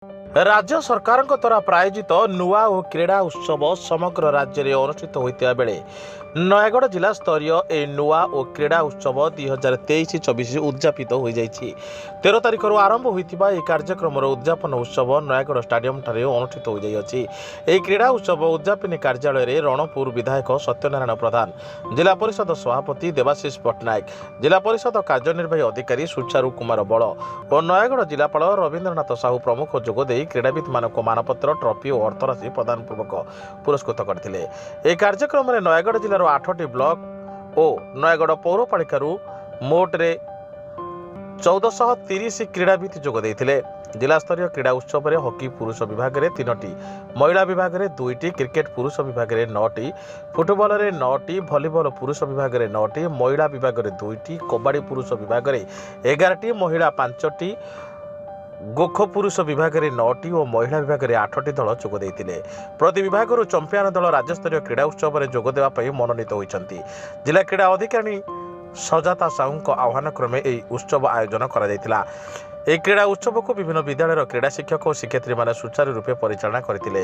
राज्य सरकार द्वारा प्रायोजित नुआ और क्रीड़ा उत्सव समग्र राज्य में अनुष्ठित होता बेले नयगढ़ जिला स्तरीय ए नुआ और क्रीड़ा उत्सव 2023-24 उद्यापित हो जाइछि। 13 तारिख आरंभ होता यह कार्यक्रम उद्यापन उत्सव नयगढ़ स्टाडियम अनुष्ठित हो जाइछि। क्रीड़ा उत्सव उद्यापन कार्यालय रणपुर विधायक सत्यनारायण प्रधान, जिला परिषद सभापति देवाशीष पट्टनायक, जिला परिषद कार्यनिर्वाही अधिकारी सुचारू कुमार बल और नयगढ़ जिलापाल रवींद्रनाथ साहू प्रमुख जोगदे क्रीड़ाविद मानक मानपत्र, ट्रॉफी और अर्थराशि प्रदान पूर्वक पुरस्कृत करथिले। ए कार्यक्रम में नयगढ़ जिलार 8टी ब्लॉक और नयगढ़ पौरपालिका मोट 1430 क्रीड़ाविद जोग देइथिले। जिला स्तरीय क्रीड़ा उत्सव में हॉकी पुरुष विभाग में 3टी, महिला विभाग में 2टी, क्रिकेट पुरुष विभाग में 9टी, फुटबॉल में 9टी, वॉलीबॉल पुरुष विभाग में 9टी, महिला विभाग में 2टी, कबड्डी पुरुष विभाग में 11टी, महिला 5टी, गोखो पुरुष विभाग में 9टी और महिला विभाग में 8टी दल जोग देइथिले। प्रति विभाग चंपियन दल राज्यस्तरीय क्रीड़ा उत्सव में जोग देवा पई मनोनीत होइछंती। जिला क्रीड़ा अधिकारी सजाता साहू आह्वान क्रमे यह उत्सव आयोजन करा जायतिला। ए क्रीड़ा उत्सव को विभिन्न विद्यालय क्रीड़ा शिक्षक और शिक्षयित्री माने सुचारू रूपे परिचालना करथिले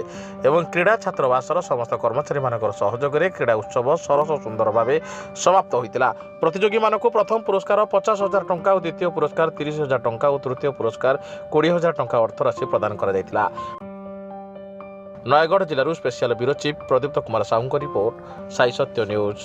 एवं क्रीड़ा छात्रावासर समस्त कर्मचारी मानकर सहयोग में क्रीड़ा उत्सव सरस और सुंदर भाव समाप्त होइतिला। प्रतियोगी मानक प्रथम पुरस्कार 50,000 टंका और द्वितीय पुरस्कार 30,000 टंका और तृतीय पुरस्कार 20,000 टंका अर्थराशि प्रदान करा जायतिला। नयगढ़ जिलूर स्पेशल ब्यूरो चीफ प्रदीप्त कुमार साहू रिपोर्ट, साई सत्य न्यूज।